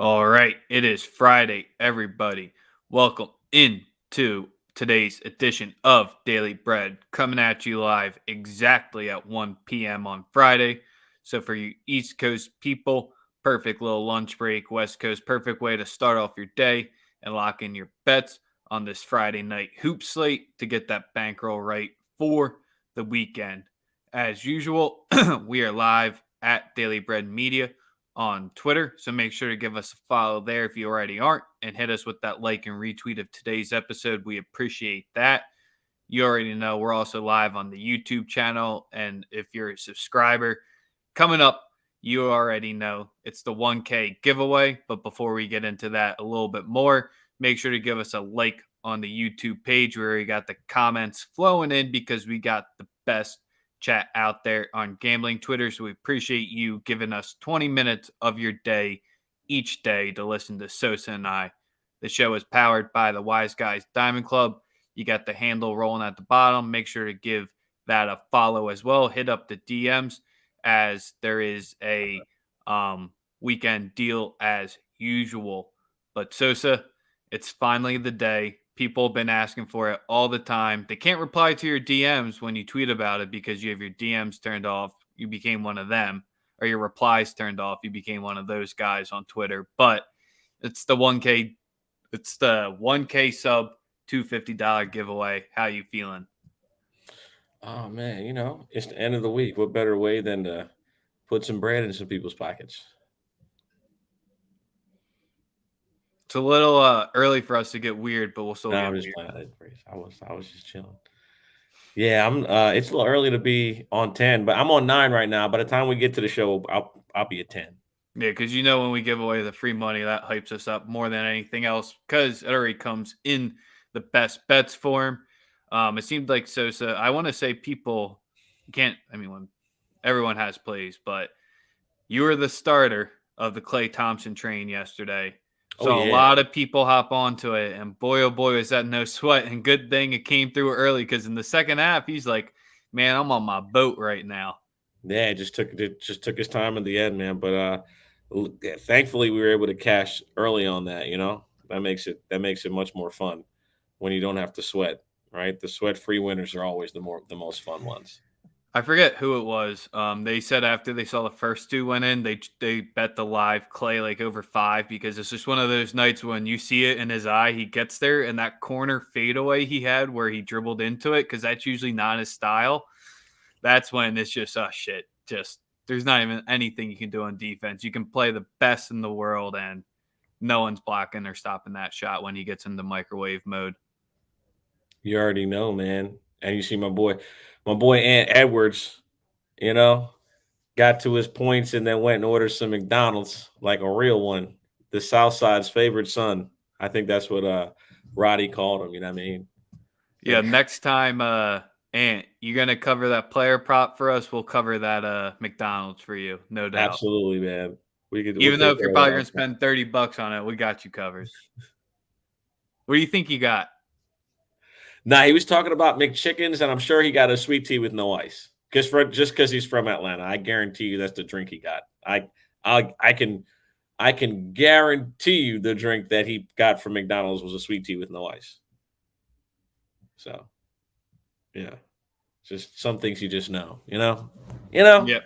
All right, it is Friday, everybody. Welcome into today's edition of Daily Bread, coming at you live exactly at 1 p.m. on Friday. So, for you East Coast people, perfect little lunch break. West Coast, perfect way to start off your day and lock in your bets on this Friday night hoop slate to get that bankroll right for the weekend. As usual, we are live at Daily Bread Media on Twitter. So make sure to give us a follow there if you already aren't and hit us with that like and retweet of today's episode. We appreciate that. You already know we're also live on the YouTube channel. And if you're a subscriber, coming up, you already know it's the 1K giveaway. But before we get into that a little bit more, make sure to give us a like on the YouTube page where we got the comments flowing in because we got the best chat out there on gambling Twitter. So we appreciate you giving us 20 minutes of your day each day to listen to Sosa and I. The show is powered by the Wise Guys Diamond Club. You got the handle rolling at the bottom. Make sure to give that a follow as well. Hit up the DMs as there is a weekend deal as usual. But Sosa, it's finally the day. People have been asking for it all the time. They can't reply to your DMs when you tweet about it because you have your DMs turned off. You became one of them, or your replies turned off. You became one of those guys on Twitter. But it's the 1K. It's the 1K sub $250 giveaway. How you feeling? Oh man, it's the end of the week. What better way than to put some bread in some people's pockets? It's a little early for us to get weird, but we'll still No, get I'm just weird. playing. I was just chilling. Yeah, I'm. It's a little early to be on 10, but I'm on 9 right now. By the time we get to the show, I'll be at 10. Yeah, because when we give away the free money, that hypes us up more than anything else because it already comes in the best bets form. It seemed like Sosa. I want to say people can't. I mean, when everyone has plays, but you were the starter of the Clay Thompson train yesterday. Oh So a yeah, lot of people hop onto it, and boy, oh boy, was that no sweat. And good thing it came through early because in the second half, he's like, "Man, I'm on my boat right now." yeah. It just took his time in the end, man. But yeah, thankfully we were able to cash early on that. That makes it much more fun when you don't have to sweat. Right, the sweat-free winners are always the most fun ones. I forget who it was. They said after they saw the first two went in, they bet the live Clay like over 5 because it's just one of those nights when you see it in his eye, he gets there, and that corner fadeaway he had where he dribbled into it because that's usually not his style. That's when it's just shit. Just there's not even anything you can do on defense. You can play the best in the world, and no one's blocking or stopping that shot when he gets into microwave mode. You already know, man. And you see my boy Ant Edwards, you know, got to his points and then went and ordered some McDonald's like a real one. The South Side's favorite son. I think that's what Roddy called him, you know what I mean? Yeah, next time, Ant, you gonna cover that player prop for us? We'll cover that McDonald's for you, no doubt. Absolutely, man. We'll Even though take if you're care of probably that gonna all the time. spend $30 on it, we got you covered. What do you think you got? Nah, he was talking about McChickens, and I'm sure he got a sweet tea with no ice. Just because he's from Atlanta. I guarantee you that's the drink he got. I can guarantee you the drink that he got from McDonald's was a sweet tea with no ice. So yeah, just some things you just know, you know. Yep.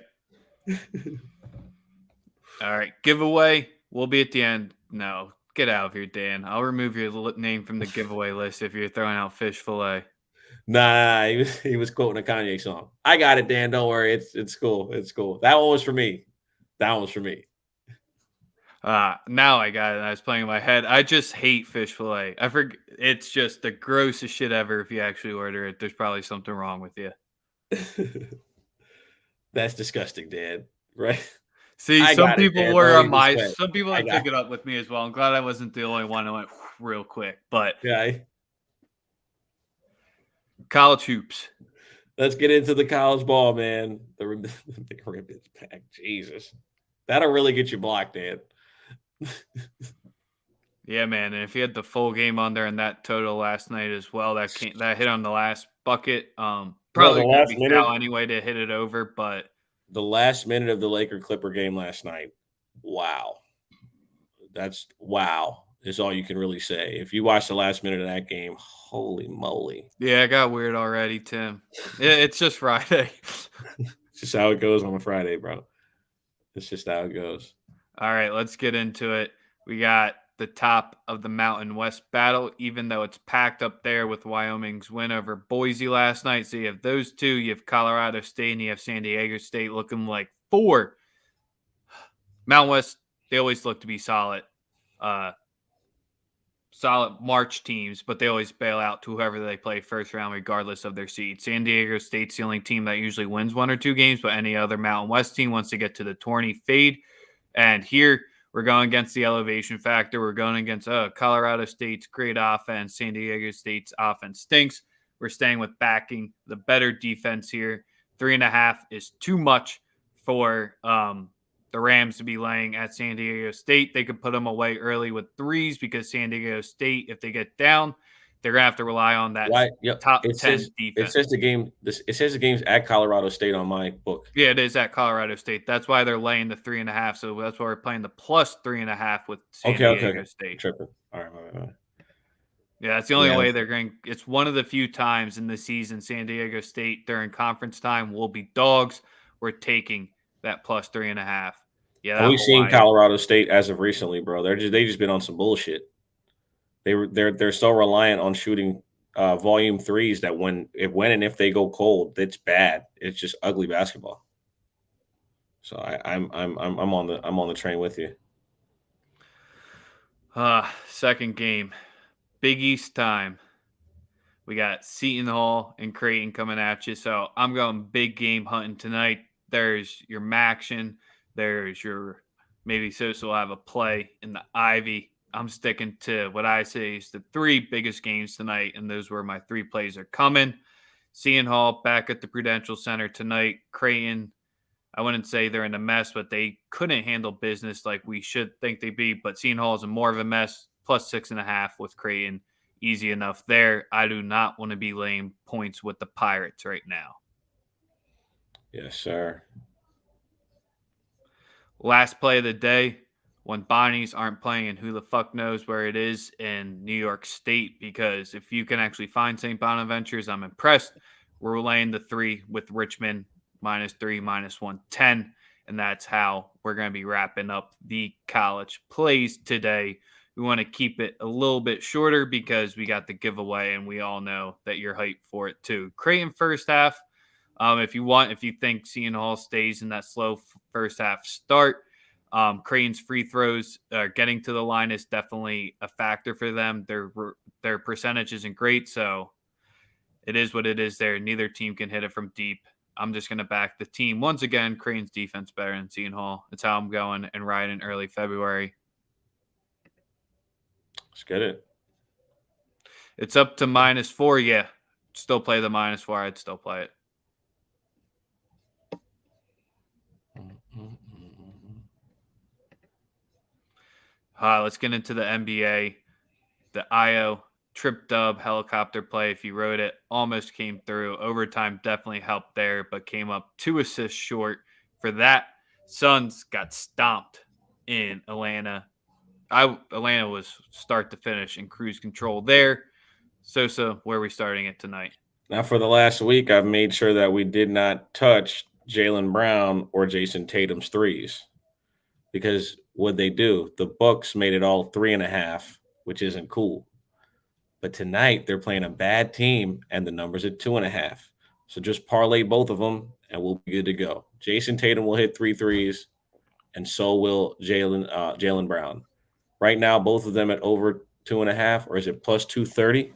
All right, giveaway. We'll be at the end. No, get out of here, Dan. I'll remove your name from the giveaway list if you're throwing out fish fillet. Nah, he was quoting a Kanye song. I got it, Dan. Don't worry. It's cool. It's cool. That one was for me. That one was for me. Now I got it. I was playing in my head. I just hate fish fillet. I forget. It's just the grossest shit ever. If you actually order it, there's probably something wrong with you. That's disgusting, Dan. Right? See, I some got it, people Dan. were Don't on even my. sweat. Some people I have got took it up with me as well. I'm glad I wasn't the only one who went real quick. But yeah. college hoops. Let's get into the college ball, man. The ribbons pack. Jesus. That'll really get you blocked, Dan. Yeah, man. And if you had the full game on there and that total last night as well, that hit on the last bucket. Bro, Probably gonna be foul anyway to hit it over, but the last minute of the Laker Clipper game last night. Wow. That's wow. Is all you can really say. If you watch the last minute of that game, holy moly! Yeah, it got weird already, Tim. It's just Friday. It's just how it goes on a Friday, bro. It's just how it goes. All right, let's get into it. We got the top of the Mountain West battle, even though it's packed up there with Wyoming's win over Boise last night. So you have those two. You have Colorado State and you have San Diego State looking like 4. Mountain West, they always look to be solid. Solid March teams, but they always bail out to whoever they play first round, regardless of their seed. San Diego State's the only team that usually wins 1 or 2 games, but any other Mountain West team wants to get to the tourney fade. And here we're going against the elevation factor. We're going against Colorado State's great offense. San Diego State's offense stinks. We're staying with backing the better defense here. 3.5 is too much for the Rams to be laying at San Diego State. They could put them away early with 3s because San Diego State, if they get down, they're going to have to rely on that top 10 defense. It says the game. It says the game's at Colorado State on my book. Yeah, it is at Colorado State. That's why they're laying the 3.5. So that's why we're playing the plus 3.5 with San Diego State. Tripping. All right. Yeah, that's the only way they're going. It's one of the few times in the season San Diego State during conference time will be dogs. We're taking that plus 3.5. Yeah, we've seen Colorado State as of recently, bro. They just been on some bullshit. They're so reliant on shooting volume 3s that when and if they go cold, it's bad. It's just ugly basketball. So I'm on the train with you. Second game, Big East time. We got Seton Hall and Creighton coming at you. So I'm going big game hunting tonight. There's your Maction. There's your maybe Sosa will have a play in the Ivy. I'm sticking to what I say is the 3 biggest games tonight, and those where my 3 plays are coming. Seton Hall back at the Prudential Center tonight. Creighton, I wouldn't say they're in a mess, but they couldn't handle business like we should think they'd be. But Seton Hall is more of a mess, plus 6.5 with Creighton. Easy enough there. I do not want to be laying points with the Pirates right now. Yes, sir. Last play of the day, when Bonnies aren't playing, and who the fuck knows where it is in New York State, because if you can actually find St. Bonaventures, I'm impressed. We're laying the 3 with Richmond, -3, -110, and that's how we're going to be wrapping up the college plays today. We want to keep it a little bit shorter because we got the giveaway, and we all know that you're hyped for it too. Creighton first half. If you think Seton Hall stays in that slow first half start, Creighton's free throws getting to the line is definitely a factor for them. Their percentage isn't great, so it is what it is there. Neither team can hit it from deep. I'm just going to back the team. Once again, Creighton's defense better than Seton Hall. That's how I'm going and riding early February. Let's get it. It's up to -4. Yeah, still play the -4. I'd still play it. Let's get into the NBA. The IO trip dub helicopter play, if you wrote it, almost came through. Overtime definitely helped there, but came up 2 assists short for that. Suns got stomped in Atlanta. Atlanta was start to finish in cruise control there. Sosa, where are we starting it tonight? Now, for the last week, I've made sure that we did not touch Jaylen Brown or Jason Tatum's 3s. Because what they do, the Bucks made it all 3.5, which isn't cool. But tonight they're playing a bad team, and the number's at 2.5. So just parlay both of them, and we'll be good to go. Jason Tatum will hit 3 threes, and so will Jaylen Brown. Right now, both of them at over 2.5, or is it plus 230?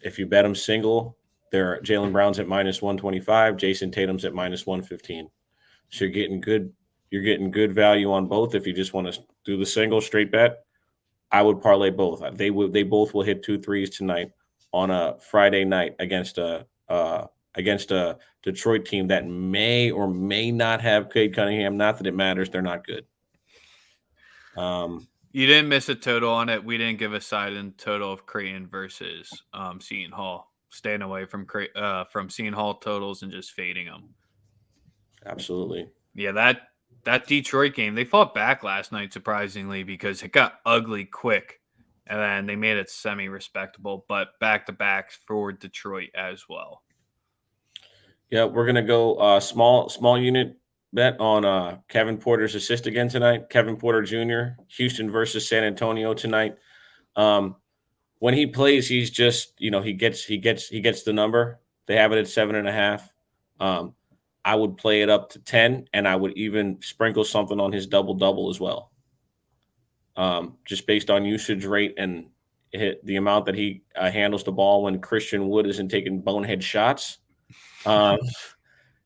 If you bet them single, Jaylen Brown's at -125, Jason Tatum's at -115. So you're getting good value on both. If you just want to do the single straight bet, I would parlay both. They both will hit 2 threes tonight on a Friday night against a Detroit team that may or may not have Cade Cunningham. Not that it matters; they're not good. You didn't miss a total on it. We didn't give a side in total of Creighton versus Seton Hall. Staying away from Seton Hall totals and just fading them. Absolutely. Yeah, that Detroit game, they fought back last night, surprisingly, because it got ugly quick. And then they made it semi-respectable, but back-to-backs for Detroit as well. Yeah, we're gonna go small unit bet on Kevin Porter's assist again tonight. Kevin Porter Jr. Houston versus San Antonio tonight. When he plays, he's just he gets the number. They have it at 7.5. I would play it up to 10, and I would even sprinkle something on his double as well. Just based on usage rate and the amount that he handles the ball when Christian Wood isn't taking bonehead shots.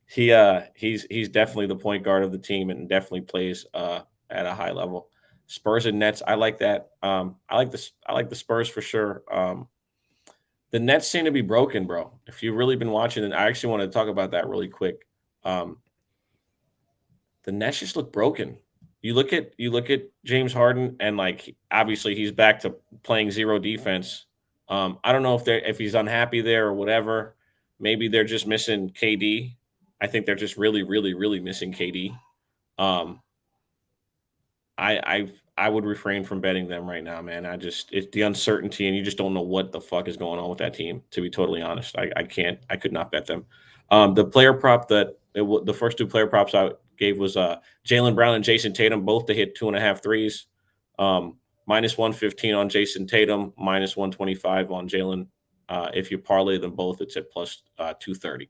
He's definitely the point guard of the team and definitely plays at a high level. Spurs and Nets, I like that. I like the Spurs for sure. The Nets seem to be broken, bro. If you've really been watching, and I actually want to talk about that really quick. The Nets just look broken. You look at James Harden, and obviously he's back to playing zero defense. I don't know if he's unhappy there or whatever. Maybe they're just missing KD. I think they're just really, really, really missing KD. I would refrain from betting them right now, man. It's the uncertainty, and you just don't know what the fuck is going on with that team. To be totally honest, I could not bet them. The player prop the first two player props I gave was Jaylen Brown and Jason Tatum, both to hit 2.5 threes. Minus 115 on Jason Tatum, minus 125 on Jaylen. If you parlay them both, it's at plus 230.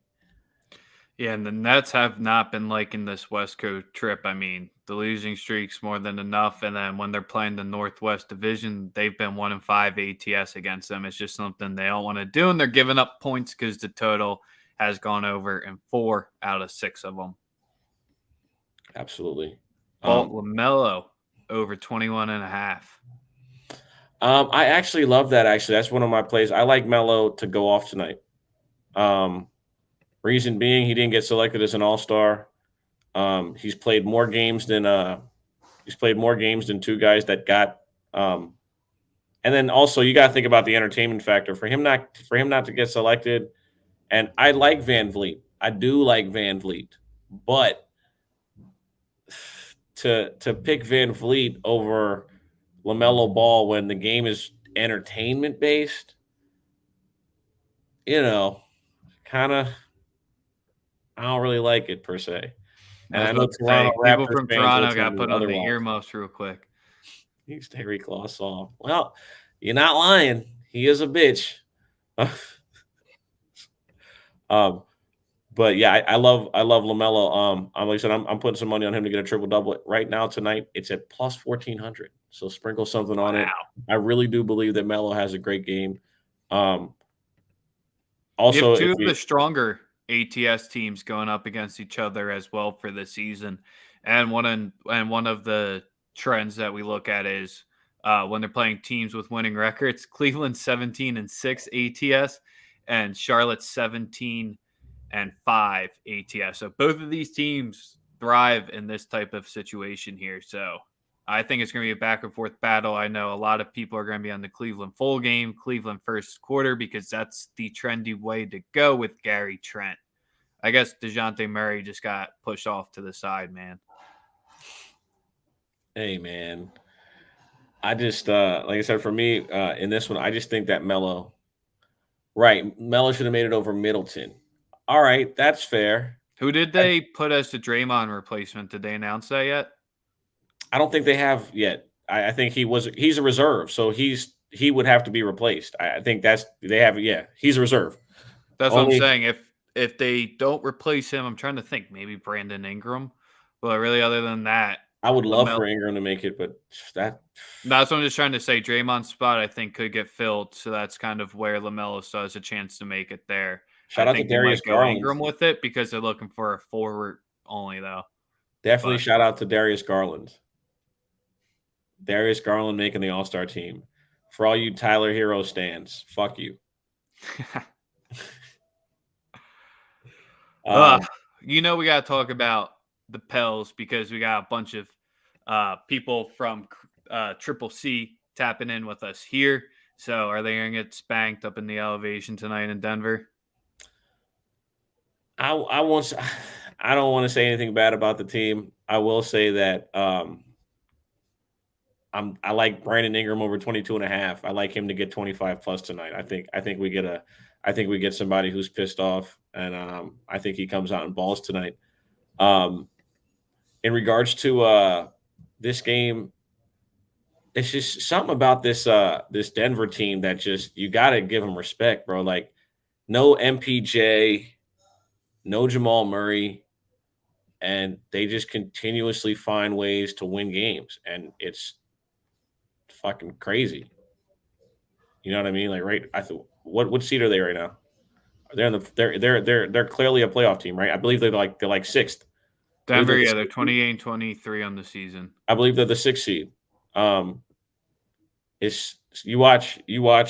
Yeah, and the Nets have not been liking this West Coast trip. I mean, the losing streak's more than enough. And then when they're playing the Northwest Division, they've been 1-5 ATS against them. It's just something they don't want to do. And they're giving up points because the total has gone over in 4 out of 6 of them. Absolutely. LaMelo over 21.5. I actually love that. Actually, that's one of my plays. I like Melo to go off tonight. Reason being, he didn't get selected as an All-Star. He's played more games than two guys that got. And then also you got to think about the entertainment factor for him not to get selected. And I like Van Vliet. I do like Van Vliet, but to pick Van Vliet over LaMelo Ball when the game is entertainment based, kind of. I don't really like it per se. And I know Toronto people Raptors from fans Toronto got put on the earmuffs real quick. He's Terry Clawson. Well, you're not lying. He is a bitch. But yeah, I love LaMelo. Like I said, I'm putting some money on him to get a triple double. Right now tonight, it's at plus 1,400. So sprinkle something on it. I really do believe that Melo has a great game. Also, you have two of the stronger ATS teams going up against each other as well for this season, and one of the trends that we look at is when they're playing teams with winning records. Cleveland 17-6 ATS, and Charlotte 17-5 ATS. So both of these teams thrive in this type of situation here. So I think it's going to be a back and forth battle. I know a lot of people are going to be on the Cleveland full game, Cleveland first quarter, because that's the trendy way to go with Gary Trent. I guess DeJounte Murray just got pushed off to the side, man. Hey, man. I just, like I said, for me, in this one, I just think that Melo should have made it over Middleton. All right, that's fair. Who did they put as the Draymond replacement? Did they announce that yet? I don't think they have yet. I think he's a reserve, so he would have to be replaced. I think he's a reserve. That's what I'm saying. If they don't replace him, I'm trying to think, maybe Brandon Ingram. But really, other than that, I would love for Ingram to make it, but that's what I'm just trying to say. Draymond's spot, I think, could get filled, so that's kind of where LaMelo still has a chance to make it there. Shout out to Darius Garland. Ingram with it because they're looking for a forward only, though. Definitely shout out to Darius Garland. Darius Garland making the All-Star team. For all you Tyler Hero stands, fuck you. We got to talk about the Pels because we got a bunch of people from Triple C tapping in with us here. So are they going to get spanked up in the elevation tonight in Denver? I I don't want to say anything bad about the team. I will say that I like Brandon Ingram over 22.5. I like him to get 25 plus tonight. I think we get somebody who's pissed off, and I think he comes out and balls tonight. In regards to this game, it's just something about this Denver team that just you got to give them respect, bro. Like no MPJ, no Jamal Murray, and they just continuously find ways to win games, and it's fucking crazy. You know what I mean? Like, right? What seed are they right now? They're in the they're clearly a playoff team, right? I believe they're like sixth. Denver, yeah, they're 28 and 23 on the season. I believe they're the sixth seed. It's you watch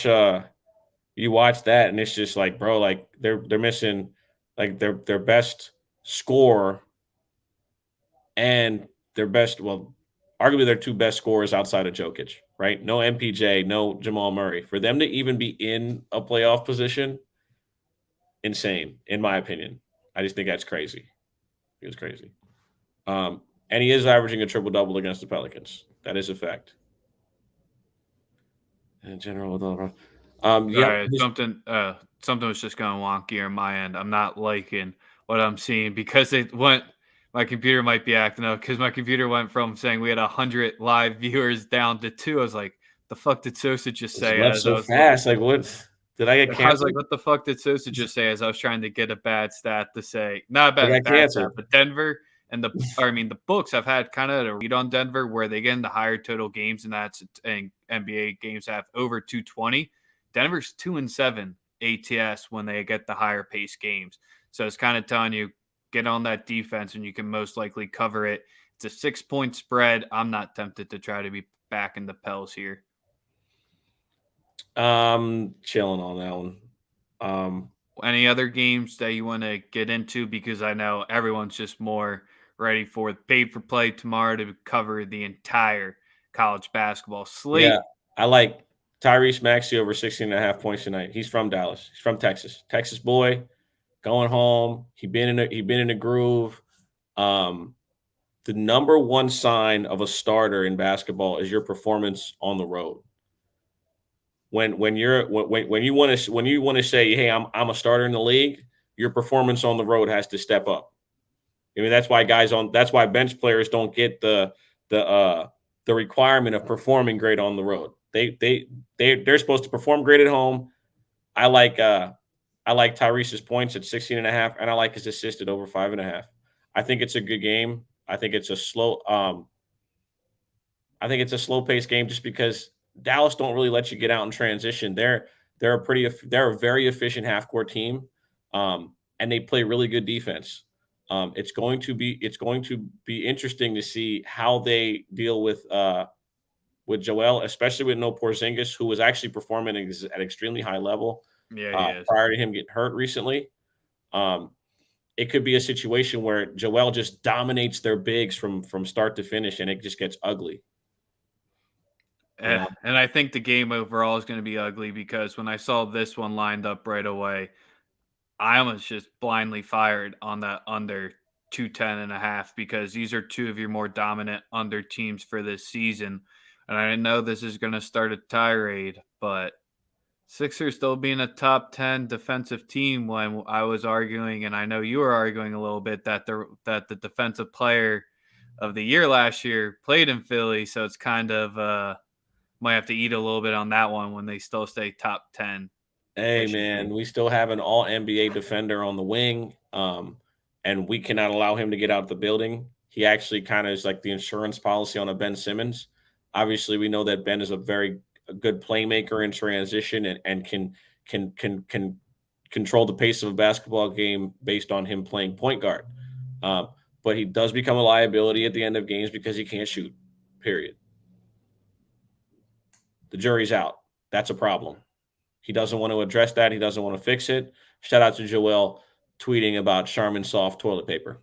that, and it's just like, bro, like they're missing like their best scorer and their best, well, arguably their two best scorers outside of Jokic, right? No MPJ, no Jamal Murray. For them to even be in a playoff position, insane, in my opinion. I just think that's crazy. It was crazy. And he is averaging a triple double against the Pelicans. That is a fact. In general, with all Sorry, something was just going wonky on my end. I'm not liking what I'm seeing because it went. My computer might be acting up because my computer went from saying we had 100 live viewers down to 2. I was like, "The fuck did Sosa just it say?" left As so fast. Like, what did I get I was like, canceled? "What the fuck did Sosa just say?" As I was trying to get a bad stat to say, not a I got bad stat, canceled. but Denver and the books have had kind of a read on Denver where they get into higher total games, and that's and NBA games have over 220. Denver's 2-7 ATS when they get the higher pace games. So it's kind of telling you get on that defense and you can most likely cover it. It's a 6-point spread. I'm not tempted to try to be back in the Pels here. Chilling on that one. Any other games that you want to get into? Because I know everyone's just more ready for paid for play tomorrow to cover the entire college basketball slate. Yeah, I like Tyrese Maxey over 16.5 points tonight. He's from Dallas. He's from Texas. Texas boy, going home. He been in a groove. The number one sign of a starter in basketball is your performance on the road. When you want to say, hey, I'm a starter in the league, your performance on the road has to step up. I mean, that's why bench players don't get the requirement of performing great on the road. They're supposed to perform great at home. I like Tyrese's points at 16.5, and I like his assist at over 5.5. I think it's a good game. I think it's a slow paced game just because Dallas don't really let you get out in transition. They're a very efficient half court team, and they play really good defense. It's going to be interesting to see how they deal with Joel, especially with no Porzingis, who was actually performing at extremely high level Yeah, he is. prior to him getting hurt recently. It could be a situation where Joel just dominates their bigs from start to finish, and it just gets ugly. And I think the game overall is going to be ugly because when I saw this one lined up right away, I almost just blindly fired on that under 210.5 because these are two of your more dominant under teams for this season. And I know this is going to start a tirade, but Sixers still being a top 10 defensive team when I was arguing, and I know you were arguing a little bit that the defensive player of the year last year played in Philly. So it's kind of might have to eat a little bit on that one when they still stay top 10. Hey man, we still have an all NBA defender on the wing, and we cannot allow him to get out of the building. He actually kind of is like the insurance policy on a Ben Simmons. Obviously, we know that Ben is a very good playmaker in transition and can control the pace of a basketball game based on him playing point guard. But he does become a liability at the end of games because he can't shoot. Period. The jury's out. That's a problem. He doesn't want to address that. He doesn't want to fix it. Shout out to Joel tweeting about Charmin soft toilet paper.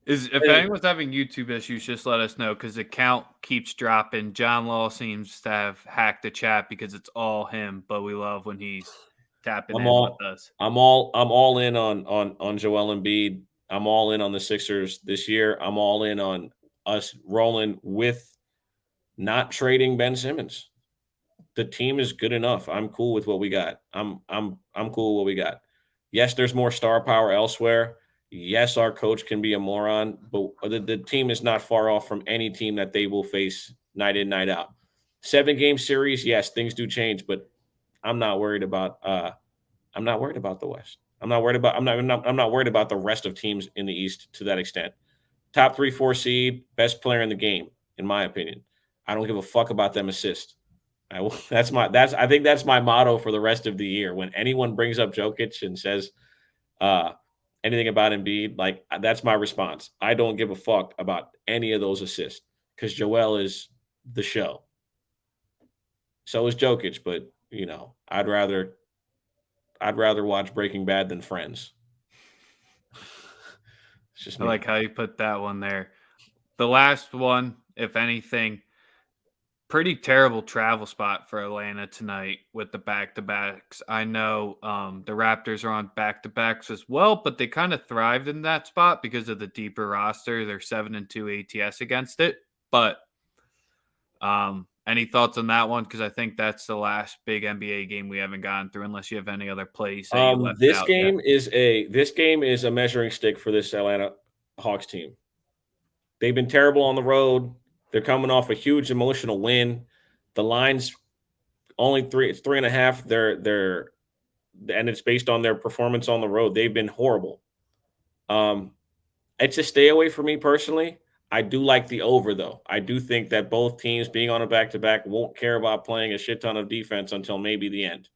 If anyone's having YouTube issues, just let us know because the count keeps dropping. John Law seems to have hacked the chat because it's all him, but we love when he's tapping I'm in with all us. I'm all in on Joel Embiid. I'm all in on the Sixers this year. I'm all in on us rolling with not trading Ben Simmons. The team is good enough. I'm cool with what we got. I'm cool with what we got. Yes, there's more star power elsewhere. Yes, our coach can be a moron, but the team is not far off from any team that they will face night in, night out. 7-game series, yes, things do change, but I'm not worried about I'm not worried about the West. I'm not worried about the rest of teams in the East to that extent. Top 3, 4 seed, best player in the game, in my opinion. I don't give a fuck about them assists. I think that's my motto for the rest of the year. When anyone brings up Jokic and says uh, anything about Embiid, like that's my response. I don't give a fuck about any of those assists because Joel is the show. So is Jokic, but I'd rather watch Breaking Bad than Friends. It's just I me. like how you put that one there. The last one, if anything, pretty terrible travel spot for Atlanta tonight with the back-to-backs. I know the Raptors are on back-to-backs as well, but they kind of thrived in that spot because of the deeper roster. They're 7-2 ATS against it. But any thoughts on that one? Because I think that's the last big NBA game we haven't gotten through, unless you have any other plays that you left This out. game is a measuring stick for this Atlanta Hawks team. They've been terrible on the road. They're coming off a huge emotional win. The line's only 3. It's 3.5. And it's based on their performance on the road. They've been horrible. It's a stay away for me personally. I do like the over, though. I do think that both teams being on a back-to-back won't care about playing a shit ton of defense until maybe the end.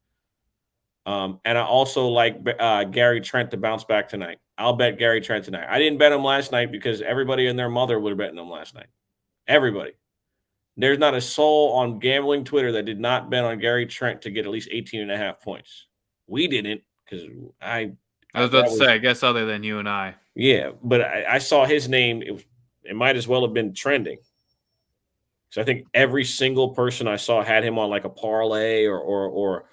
And I also like Gary Trent to bounce back tonight. I'll bet Gary Trent tonight. I didn't bet him last night because everybody and their mother would have betting him last night. Everybody. There's not a soul on gambling Twitter that did not bet on Gary Trent to get at least 18.5 points. We didn't because I was about to say, I guess other than you and I. Yeah, but I saw his name. It might as well have been trending. So I think every single person I saw had him on like a parlay or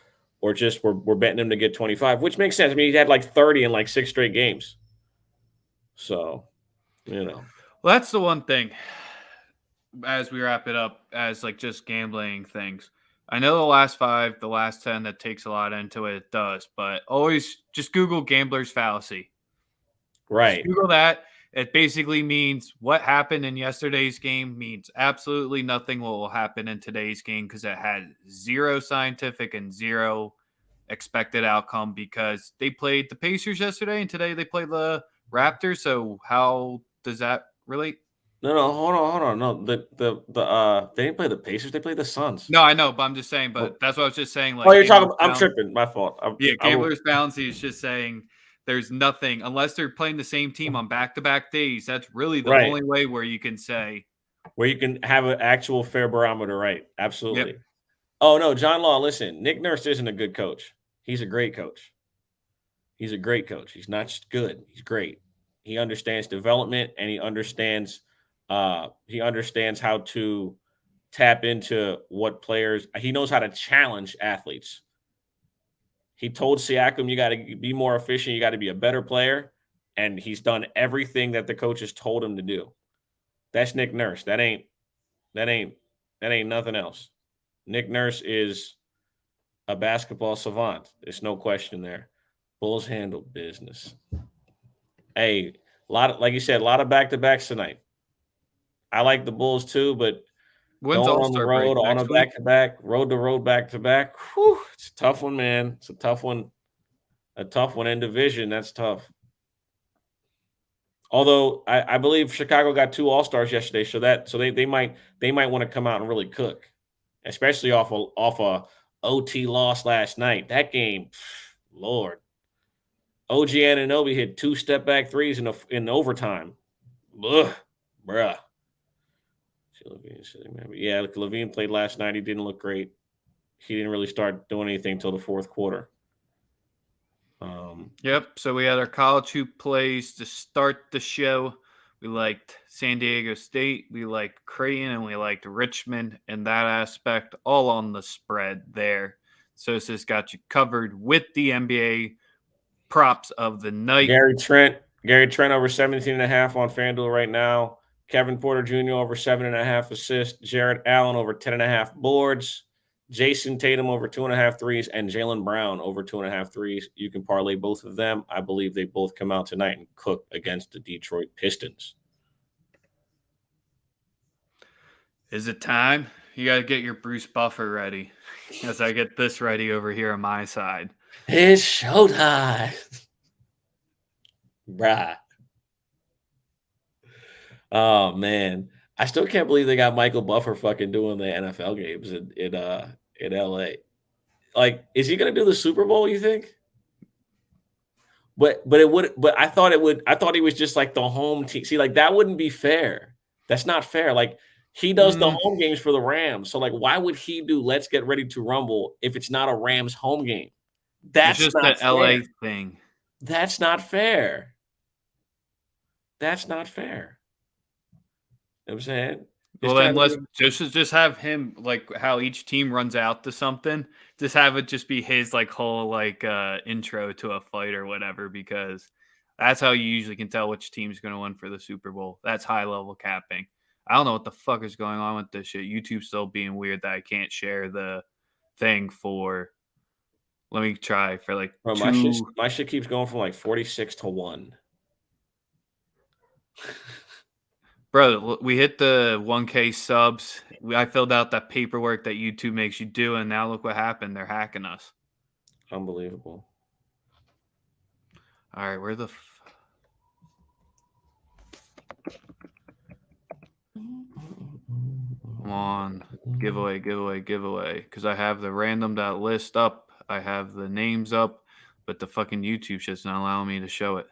just we're betting him to get 25, which makes sense. I mean, he had like 30 in like 6 straight games. So, Well, that's the one thing as we wrap it up as like just gambling things. I know the last 5, the last 10, that takes a lot into it. It does, but always just Google gambler's fallacy. Right. Just Google that. It basically means what happened in yesterday's game means absolutely nothing what will happen in today's game because it had 0 scientific and 0 expected outcome because they played the Pacers yesterday and today they play the Raptors. So how does that relate? No, hold on. No, they didn't play the Pacers. They played the Suns. No, I know, but I'm just saying. But that's what I was just saying. Like, oh, you're talking. I'm tripping. My fault. Gambler's Bouncy is just saying there's nothing unless they're playing the same team on back-to-back days. That's really the only way where you can say where you can have an actual fair barometer, right? Absolutely. Yep. Oh no, John Law. Listen, Nick Nurse isn't a good coach. He's a great coach. He's a great coach. He's not just good. He's great. He understands development and he understands how to tap into what players. He knows how to challenge athletes. He told Siakam, you got to be more efficient. You got to be a better player. And he's done everything that the coaches told him to do. That's Nick Nurse. That ain't nothing else. Nick Nurse is a basketball savant. There's no question there. Bulls handle business. Hey, like you said, a lot of back-to-backs tonight. I like the Bulls too, but when's going on the road on a back-to-back, road-to-road back-to-back, it's a tough one, man. It's a tough one. A tough one in division. That's tough. Although I believe Chicago got 2 All-Stars yesterday, so they might want to come out and really cook, especially off a OT loss last night. That game, Lord. OG Anunoby hit 2 step-back threes in overtime. Ugh, bruh. Yeah, Levine played last night. He didn't look great. He didn't really start doing anything until the 4th quarter. Yep. So we had our college hoop plays to start the show. We liked San Diego State, we liked Creighton, and we liked Richmond in that aspect, all on the spread there. Sosa's got you covered with the NBA props of the night. Gary Trent over 17.5 on FanDuel right now. Kevin Porter Jr. over 7.5 assists. Jared Allen over 10.5 boards. Jason Tatum over 2.5 threes, and Jaylen Brown over 2.5 threes. You can parlay both of them. I believe they both come out tonight and cook against the Detroit Pistons. Is it time? You got to get your Bruce Buffer ready as I get this ready over here on my side. It's showtime. Bruh. Oh, man. I still can't believe they got Michael Buffer fucking doing the NFL games in LA. Like, is he going to do the Super Bowl, you think? But I thought he was just like the home team. See, like that wouldn't be fair. That's not fair. Like he does the home games for the Rams. So like why would he do Let's Get Ready to Rumble if it's not a Rams home game? That's just not the fair. LA thing. That's not fair. That's not fair. You know what I'm saying? Well, then let's just have him like how each team runs out to something. Just have it just be his like whole like intro to a fight or whatever, because that's how you usually can tell which team's going to win for the Super Bowl. That's high level capping. I don't know what the fuck is going on with this shit. YouTube's still being weird that I can't share the thing for. Let me try for like Bro, my shit keeps going from like 46 to 1. Bro, we hit the 1K subs. I filled out that paperwork that YouTube makes you do, and now look what happened. They're hacking us. Unbelievable. All right, where the Come on. Giveaway. Because I have the random.list up. I have the names up, but the fucking YouTube shit's not allowing me to show it.